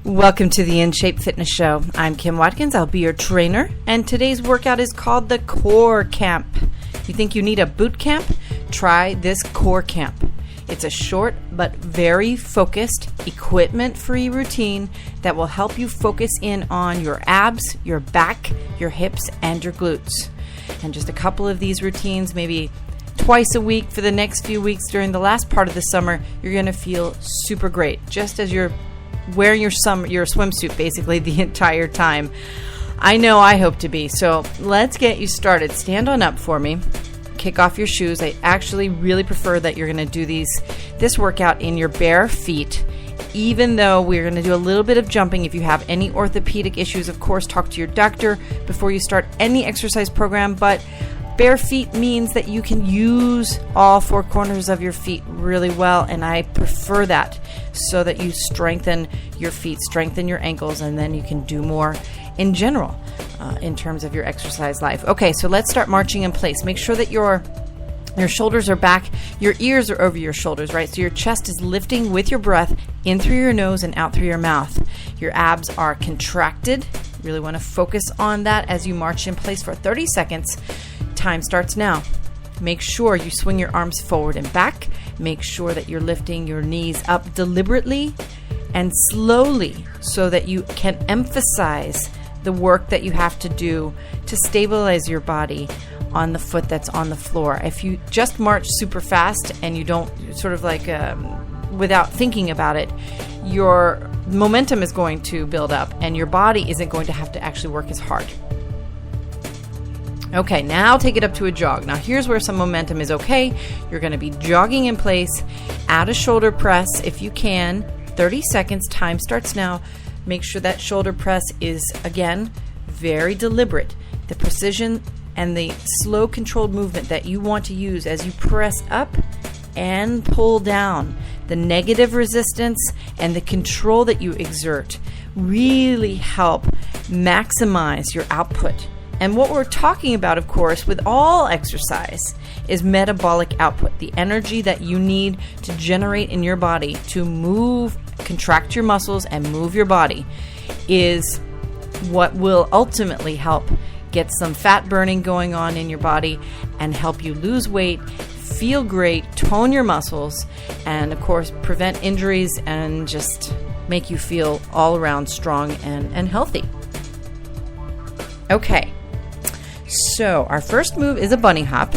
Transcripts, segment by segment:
Welcome to the In Shape Fitness Show. I'm Kim Watkins. I'll be your trainer, and today's workout is called the Core Camp. You think you need a boot camp? Try this Core Camp. It's a short but very focused, equipment-free routine that will help you focus in on your abs, your back, your hips, and your glutes. And just a couple of these routines, maybe twice a week for the next few weeks during the last part of the summer, you're going to feel super great, just as you're wearing your swimsuit basically the entire time. I know I hope to be. So let's get you started. Stand on up for me. Kick off your shoes. I actually really prefer that you're going to do this workout in your bare feet, even though we're going to do a little bit of jumping. If you have any orthopedic issues, of course, talk to your doctor before you start any exercise program. But bare feet means that you can use all four corners of your feet really well, and I prefer that so that you strengthen your feet, strengthen your ankles, and then you can do more in general in terms of your exercise life. Okay, so let's start marching in place. Make sure that your shoulders are back, your ears are over your shoulders, right? So your chest is lifting with your breath in through your nose and out through your mouth. Your abs are contracted. Really want to focus on that as you march in place for 30 seconds. Time starts now. Make sure you swing your arms forward and back. Make sure that you're lifting your knees up deliberately and slowly so that you can emphasize the work that you have to do to stabilize your body on the foot that's on the floor. If you just march super fast and you don't sort of like without thinking about it, your momentum is going to build up and your body isn't going to have to actually work as hard. Okay, now take it up to a jog. Now here's where some momentum is okay. You're going to be jogging in place. Add a shoulder press if you can. 30 seconds. Time starts now. Make sure that shoulder press is, again, very deliberate. The precision and the slow controlled movement that you want to use as you press up and pull down. The negative resistance and the control that you exert really help maximize your output. And what we're talking about, of course, with all exercise is metabolic output, the energy that you need to generate in your body to move, contract your muscles, and move your body is what will ultimately help get some fat burning going on in your body and help you lose weight, feel great, tone your muscles, and, of course, prevent injuries and just make you feel all around strong and healthy. Okay. So our first move is a bunny hop.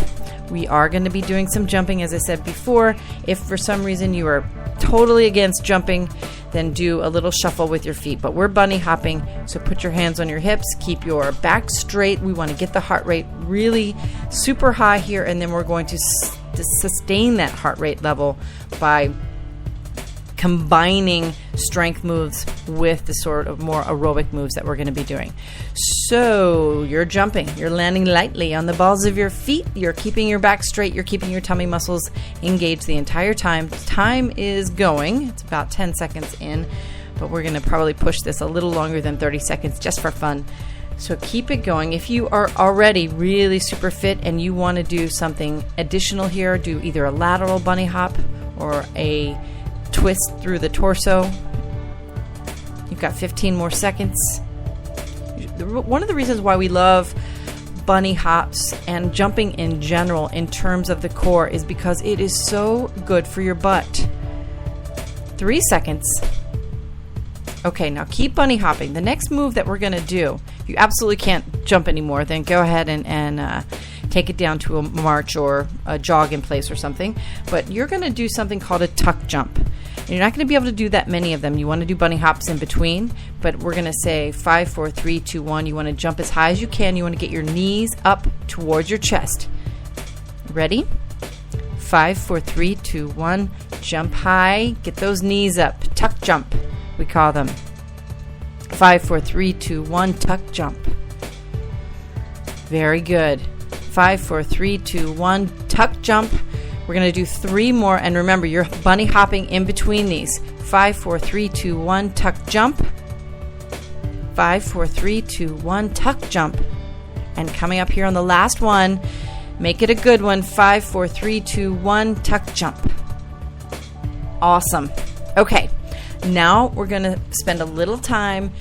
We are going to be doing some jumping, as I said before. If for some reason you are totally against jumping, then do a little shuffle with your feet. But we're bunny hopping, so put your hands on your hips. Keep your back straight. We want to get the heart rate really super high here, and then we're going to sustain that heart rate level by combining strength moves with the sort of more aerobic moves that we're going to be doing. So you're jumping, you're landing lightly on the balls of your feet, you're keeping your back straight, you're keeping your tummy muscles engaged the entire time. Time is going, it's about 10 seconds in, but we're going to probably push this a little longer than 30 seconds just for fun. So keep it going. If you are already really super fit and you want to do something additional here, do either a lateral bunny hop or a twist through the torso. You've got 15 more seconds. One of the reasons why we love bunny hops and jumping in general in terms of the core is because it is so good for your butt. 3 seconds. Okay, now keep bunny hopping. The next move that we're going to do, if you absolutely can't jump anymore, then go ahead and take it down to a march or a jog in place or something. But you're going to do something called a tuck jump. And you're not going to be able to do that many of them. You want to do bunny hops in between, but we're going to say 5, 4, 3, 2, 1. You want to jump as high as you can. You want to get your knees up towards your chest. Ready? 5, 4, 3, 2, 1. Jump high. Get those knees up. Tuck jump, we call them. 5, 4, 3, 2, 1. Tuck jump. Very good. 5, 4, 3, 2, 1. Tuck jump. We're going to do 3 more, and remember, you're bunny hopping in between these. 5, 4, 3, 2, 1, tuck jump. 5, 4, 3, 2, 1, tuck jump. And coming up here on the last one, make it a good one. 5, 4, 3, 2, 1, tuck jump. Awesome. Okay, Now we're going to spend a little time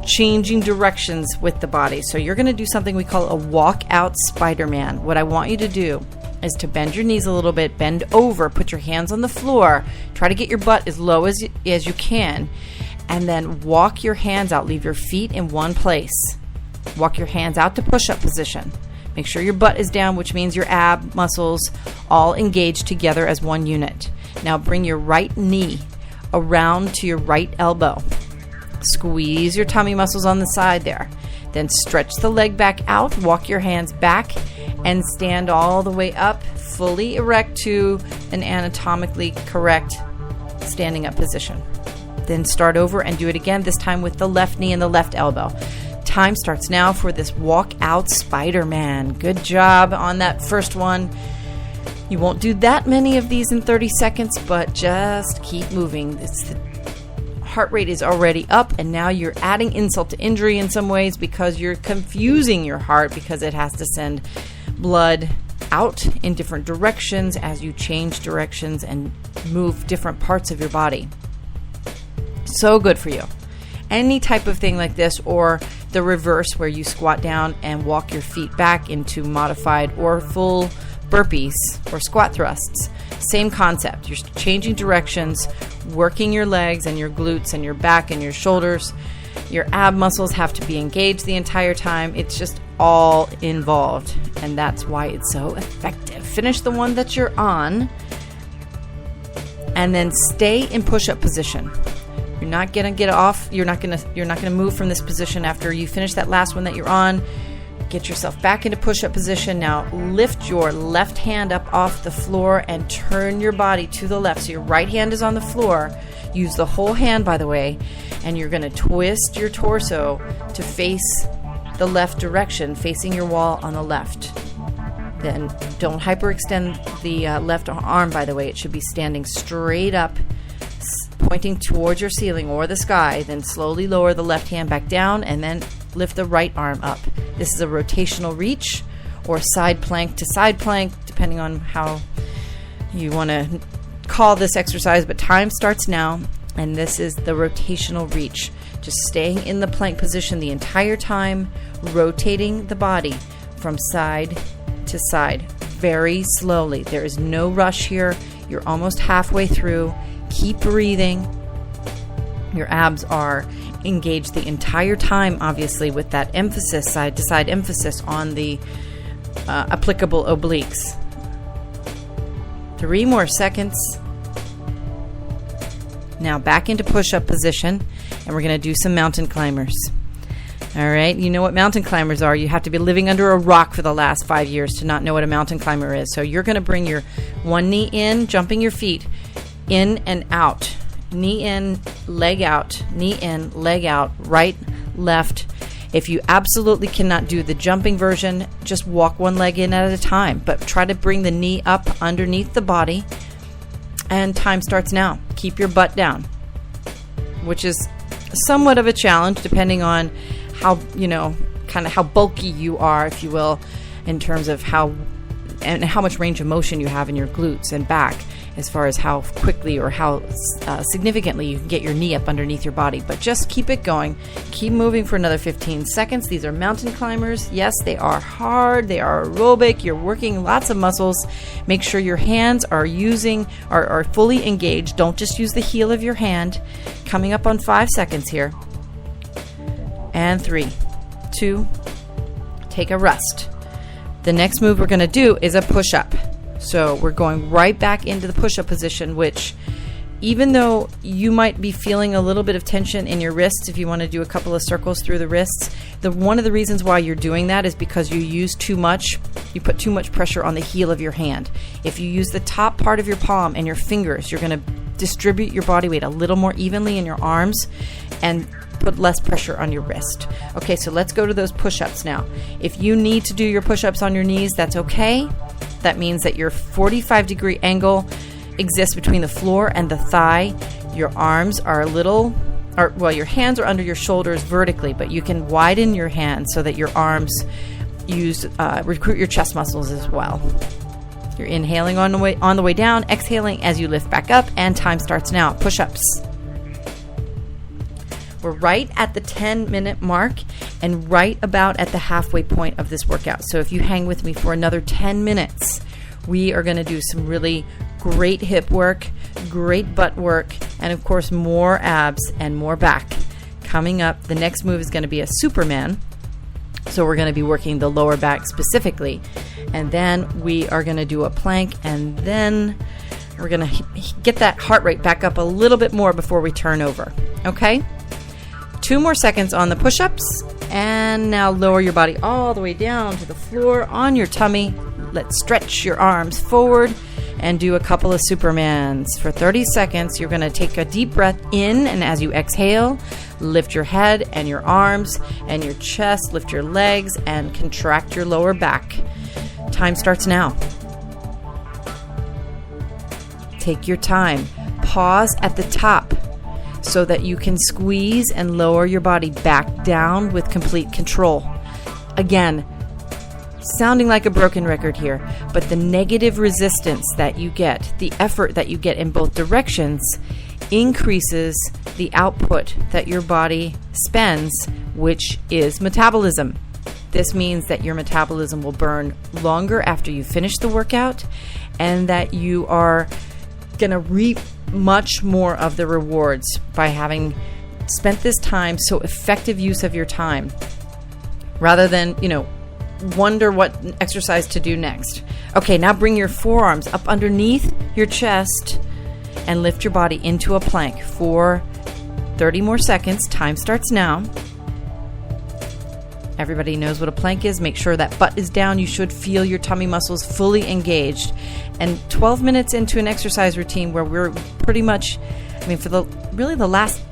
changing directions with the body. So you're going to do something we call a walk out Spider-Man. What I want you to do is to bend your knees a little bit, bend over, put your hands on the floor, try to get your butt as low as you can, and then walk your hands out. Leave your feet in one place. Walk your hands out to push-up position. Make sure your butt is down, which means your ab muscles all engaged together as one unit. Now bring your right knee around to your right elbow. Squeeze your tummy muscles on the side there. Then stretch the leg back out, walk your hands back, and stand all the way up, fully erect to an anatomically correct standing up position. Then start over and do it again, this time with the left knee and the left elbow. Time starts now for this walk out Spider-Man. Good job on that first one. You won't do that many of these in 30 seconds, but just keep moving. The heart rate is already up, and now you're adding insult to injury in some ways because you're confusing your heart because it has to send blood out in different directions as you change directions and move different parts of your body. So good for you. Any type of thing like this, or the reverse where you squat down and walk your feet back into modified or full burpees or squat thrusts. Same concept. You're changing directions, working your legs and your glutes and your back and your shoulders. Your ab muscles have to be engaged the entire time. It's just all involved, and that's why it's so effective. Finish the one that you're on, and then stay in push-up position. You're not gonna get off. You're not gonna move from this position after you finish that last one that you're on. Get yourself back into push-up position. Now lift your left hand up off the floor and turn your body to the left. So your right hand is on the floor. Use the whole hand, by the way, and you're going to twist your torso to face the left direction, facing your wall on the left. Then don't hyperextend the left arm, by the way. It should be standing straight up, pointing towards your ceiling or the sky. Then slowly lower the left hand back down and then lift the right arm up. This is a rotational reach or side plank to side plank, depending on how you want to call this exercise, but time starts now, and this is the rotational reach. Just staying in the plank position the entire time, rotating the body from side to side very slowly. There is no rush here. You're almost halfway through. Keep breathing. Your abs are engaged the entire time, obviously, with that emphasis, side to side emphasis on the applicable obliques. 3 more seconds. Now back into push-up position, and we're going to do some mountain climbers. All right, you know what mountain climbers are. You have to be living under a rock for the last 5 years to not know what a mountain climber is. So you're going to bring your one knee in, jumping your feet in and out. Knee in, leg out, knee in, leg out, right, left. If you absolutely cannot do the jumping version, just walk one leg in at a time, but try to bring the knee up underneath the body. And time starts now. Keep your butt down, which is somewhat of a challenge depending on how, kind of how bulky you are, if you will, in terms of how much range of motion you have in your glutes and back, as far as how quickly or how significantly you can get your knee up underneath your body. But just keep it going. Keep moving for another 15 seconds. These are mountain climbers. Yes, they are hard. They are aerobic. You're working lots of muscles. Make sure your hands are fully engaged. Don't just use the heel of your hand. Coming up on 5 seconds here. And 3, 2, take a rest. The next move we're going to do is a push-up. So we're going right back into the push-up position, which even though you might be feeling a little bit of tension in your wrists if you want to do a couple of circles through the wrists, one of the reasons why you're doing that is because you put too much pressure on the heel of your hand. If you use the top part of your palm and your fingers, you're going to distribute your body weight a little more evenly in your arms and put less pressure on your wrist. Okay, so let's go to those push-ups now. If you need to do your push-ups on your knees, that's okay. That means that your 45-degree angle exists between the floor and the thigh. Your arms are your hands are under your shoulders vertically, but you can widen your hands so that your arms recruit your chest muscles as well. You're inhaling on the way down, exhaling as you lift back up, and time starts now. Push-ups. We're right at the 10-minute mark and right about at the halfway point of this workout. So if you hang with me for another 10 minutes, we are going to do some really great hip work, great butt work, and of course more abs and more back. Coming up, the next move is going to be a Superman. So we're going to be working the lower back specifically. And then we are going to do a plank, and then we're going to get that heart rate back up a little bit more before we turn over. Okay? 2 more seconds on the push-ups, and now lower your body all the way down to the floor on your tummy. Let's stretch your arms forward and do a couple of Supermans. For 30 seconds, you're going to take a deep breath in, and as you exhale, lift your head and your arms and your chest, lift your legs, and contract your lower back. Time starts now. Take your time. Pause at the top so that you can squeeze and lower your body back down with complete control. Again, sounding like a broken record here, but the negative resistance that you get, the effort that you get in both directions, increases the output that your body spends, which is metabolism. This means that your metabolism will burn longer after you finish the workout, and that you are going to reap much more of the rewards by having spent this time. So effective use of your time, rather than, wonder what exercise to do next. Okay, now bring your forearms up underneath your chest and lift your body into a plank for 30 more seconds. Time starts now. Everybody knows what a plank is. Make sure that butt is down. You should feel your tummy muscles fully engaged. And 12 minutes into an exercise routine where we're pretty much, for the last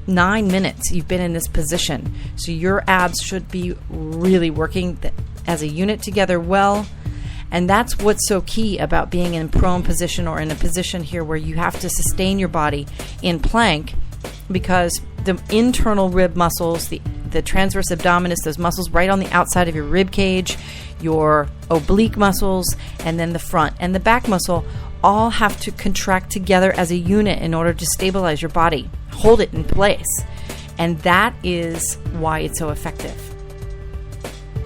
9 minutes, you've been in this position. So your abs should be really working as a unit together well. And that's what's so key about being in prone position, or in a position here where you have to sustain your body in plank, because the internal rib muscles, the transverse abdominis, those muscles right on the outside of your rib cage, your oblique muscles, and then the front and the back muscle all have to contract together as a unit in order to stabilize your body, hold it in place. And that is why it's so effective.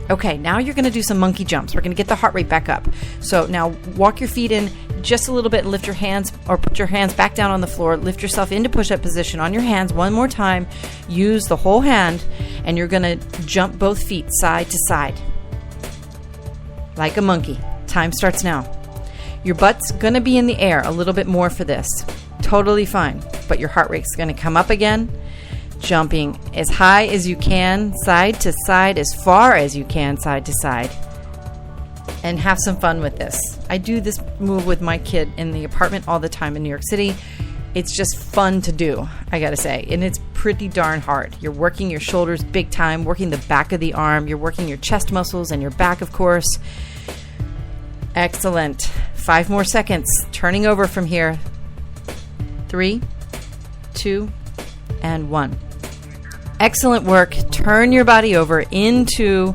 Okay, now you're going to do some monkey jumps. We're going to get the heart rate back up. So now walk your feet in just a little bit and lift your hands, or put your hands back down on the floor. Lift yourself into push-up position on your hands one more time. Use the whole hand, and you're going to jump both feet side to side like a monkey. Time starts now. Your butt's going to be in the air a little bit more for this. Totally fine. But your heart rate's going to come up again. Jumping as high as you can, side to side, as far as you can, side to side. And have some fun with this. I do this move with my kid in the apartment all the time in New York City. It's just fun to do, I gotta say. And it's pretty darn hard. You're working your shoulders big time, working the back of the arm. You're working your chest muscles and your back, of course. Excellent. 5 more seconds. Turning over from here. 3, 2, and 1. Excellent work. Turn your body over into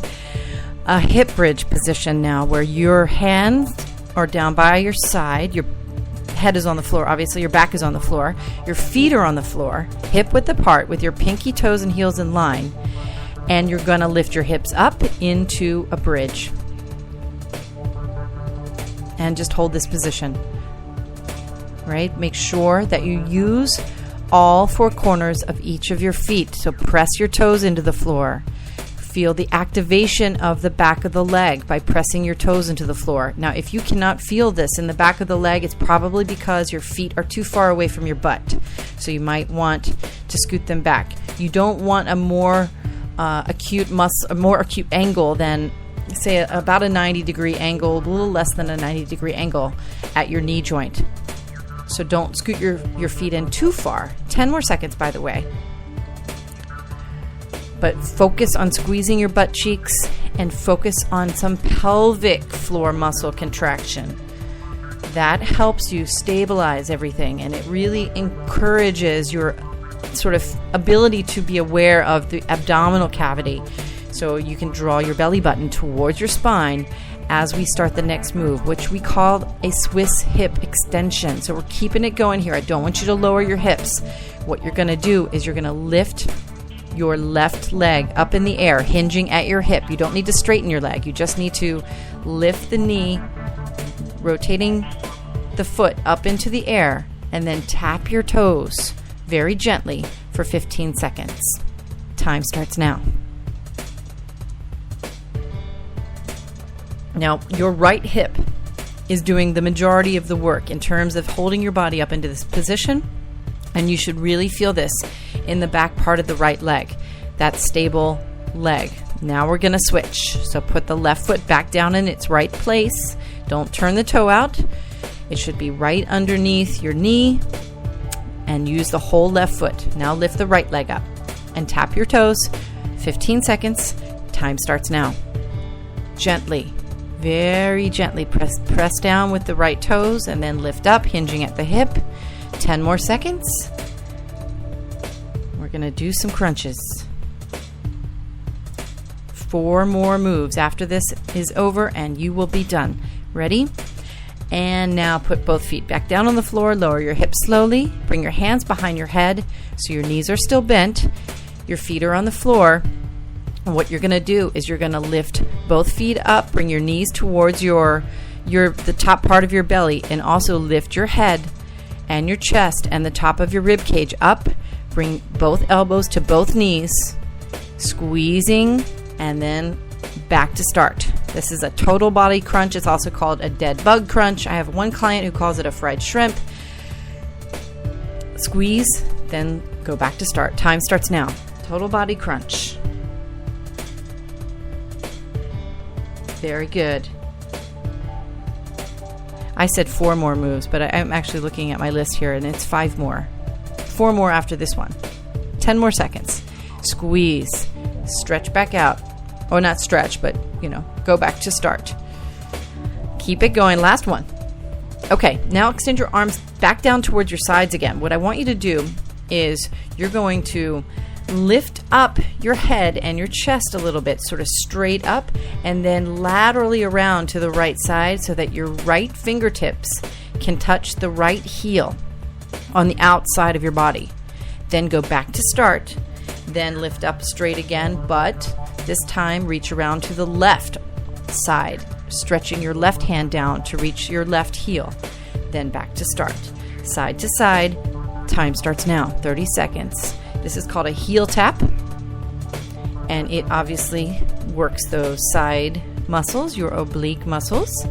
a hip bridge position now, where your hands are down by your side. Your head is on the floor. Obviously, your back is on the floor. Your feet are on the floor, hip width apart, with your pinky toes and heels in line. And you're going to lift your hips up into a bridge. And just hold this position. Right? Make sure that you use all 4 corners of each of your feet. So press your toes into the floor. Feel the activation of the back of the leg by pressing your toes into the floor. Now, if you cannot feel this in the back of the leg, it's probably because your feet are too far away from your butt. So you might want to scoot them back. You don't want a more acute angle than, say, about a 90-degree angle, a little less than a 90-degree angle at your knee joint. So don't scoot your feet in too far. 10 more seconds, by the way. But focus on squeezing your butt cheeks and focus on some pelvic floor muscle contraction. That helps you stabilize everything, and it really encourages your sort of ability to be aware of the abdominal cavity. So you can draw your belly button towards your spine as we start the next move, which we call a Swiss hip extension. So we're keeping it going here. I don't want you to lower your hips. What you're going to do is you're going to lift your left leg up in the air, hinging at your hip. You don't need to straighten your leg. You just need to lift the knee, rotating the foot up into the air, and then tap your toes very gently for 15 seconds. Time starts now. Now, your right hip is doing the majority of the work in terms of holding your body up into this position, and you should really feel this in the back part of the right leg, that stable leg. Now we're going to switch. So put the left foot back down in its right place. Don't turn the toe out. It should be right underneath your knee, and use the whole left foot. Now lift the right leg up and tap your toes. 15 seconds. Time starts now. Gently, very gently press down with the right toes and then lift up, hinging at the hip. 10 more seconds. We're going to do some crunches. 4 more moves after this is over and you will be done. Ready? And now put both feet back down on the floor. Lower your hips slowly. Bring your hands behind your head so your knees are still bent. Your feet are on the floor. And what you're going to do is you're going to lift both feet up. Bring your knees towards the top part of your belly, and also lift your head and your chest and the top of your rib cage up. Bring both elbows to both knees, squeezing, and then back to start. This is a total body crunch. It's also called a dead bug crunch. I have one client who calls it a fried shrimp. Squeeze, then go back to start. Time starts now. Total body crunch. Very good. I said 4 more moves, but I'm actually looking at my list here, and it's 5 more. 4 more after this one. 10 more seconds. Squeeze. Stretch back out. Oh, not stretch, but, go back to start. Keep it going. Last one. Okay, now extend your arms back down towards your sides again. What I want you to do is you're going to lift up your head and your chest a little bit, sort of straight up, and then laterally around to the right side so that your right fingertips can touch the right heel on the outside of your body. Then go back to start. Then lift up straight again, but this time reach around to the left side, stretching your left hand down to reach your left heel. Then back to start. Side to side. Time starts now. 30 seconds. This is called a heel tap, and it obviously works those side muscles, your oblique muscles.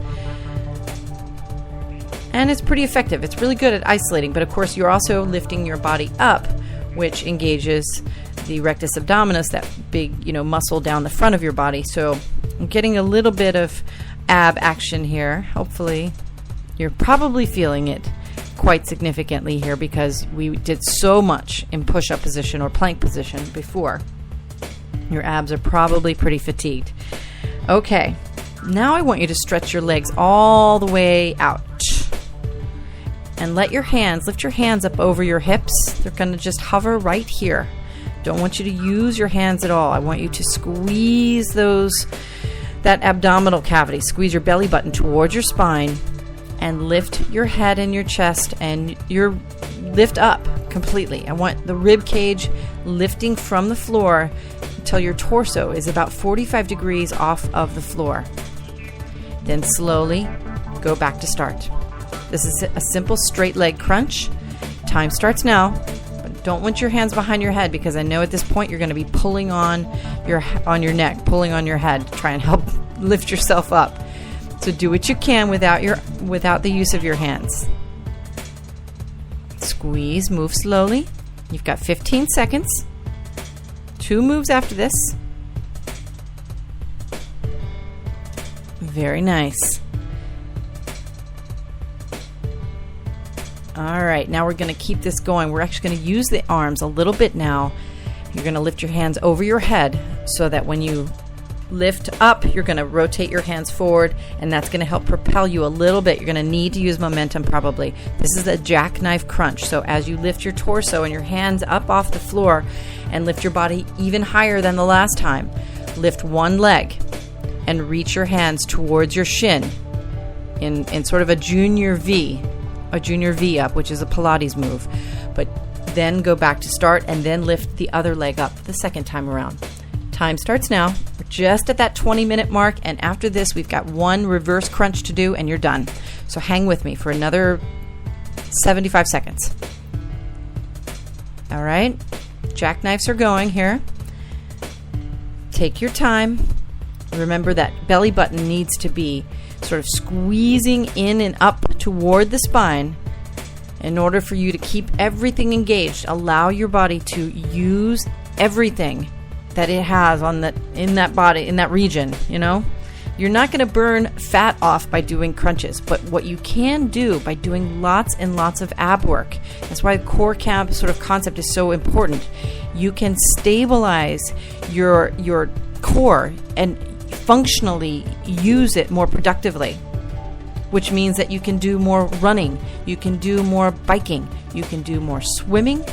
And it's pretty effective. It's really good at isolating, but of course you're also lifting your body up, which engages the rectus abdominis, that big, muscle down the front of your body. So I'm getting a little bit of ab action here. Hopefully you're probably feeling it quite significantly here because we did so much in push-up position or plank position before. Your abs are probably pretty fatigued. Okay, now I want you to stretch your legs all the way out. And lift your hands up over your hips. They're going to just hover right here. Don't want you to use your hands at all. I want you to squeeze that abdominal cavity. Squeeze your belly button towards your spine and lift your head and your chest and lift up completely. I want the rib cage lifting from the floor until your torso is about 45 degrees off of the floor. Then slowly go back to start. This is a simple straight leg crunch. Time starts now. But don't want your hands behind your head because I know at this point you're going to be pulling on your neck, pulling on your head to try and help lift yourself up. So do what you can without the use of your hands. Squeeze, move slowly. You've got 15 seconds. 2 moves after this. Very nice. All right, now we're going to keep this going. We're actually going to use the arms a little bit now. You're going to lift your hands over your head so that when you lift up, you're going to rotate your hands forward, and that's going to help propel you a little bit. You're going to need to use momentum probably. This is a jackknife crunch. So as you lift your torso and your hands up off the floor and lift your body even higher than the last time, lift one leg and reach your hands towards your shin in sort of a junior V up, which is a Pilates move. But then go back to start, and then lift the other leg up the second time around. Time starts now. We're just at that 20-minute mark, and after this, we've got one reverse crunch to do, and you're done. So hang with me for another 75 seconds. All right, jackknives are going here. Take your time. Remember that belly button needs to be sort of squeezing in and up toward the spine in order for you to keep everything engaged. Allow your body to use everything that it has in that body, in that region, you know? You're not going to burn fat off by doing crunches, but what you can do by doing lots and lots of ab work, that's why the core camp sort of concept is so important. You can stabilize your core and functionally use it more productively, which means that you can do more running, you can do more biking, you can do more swimming,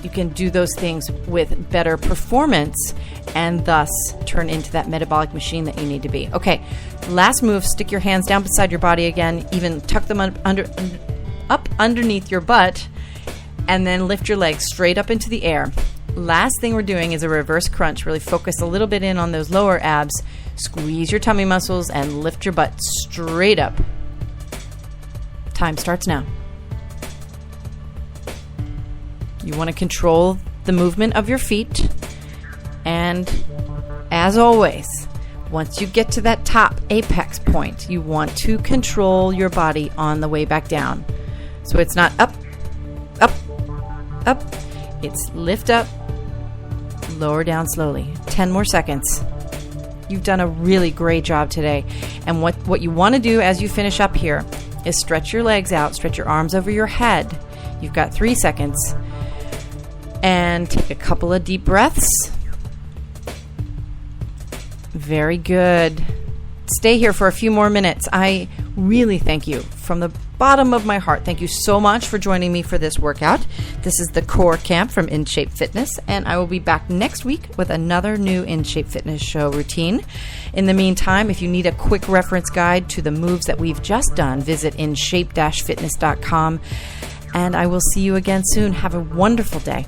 you can do those things with better performance and thus turn into that metabolic machine that you need to be. Okay, last move, stick your hands down beside your body again, even tuck them up underneath your butt, and then lift your legs straight up into the air. Last thing we're doing is a reverse crunch. Really focus a little bit in on those lower abs, squeeze your tummy muscles, and lift your butt straight up. Time starts now. You want to control the movement of your feet. And as always, once you get to that top apex point, you want to control your body on the way back down. So it's not up, up, up. It's lift up, lower down slowly. 10 more seconds. You've done a really great job today. And what you want to do as you finish up here is stretch your legs out, stretch your arms over your head. You've got 3 seconds. And take a couple of deep breaths. Very good. Stay here for a few more minutes. I really thank you from the bottom of my heart. Thank you so much for joining me for this workout. This is the Core Camp from In Shape Fitness, and I will be back next week with another new In Shape Fitness show routine. In the meantime, if you need a quick reference guide to the moves that we've just done, visit inshape-fitness.com, and I will see you again soon. Have a wonderful day.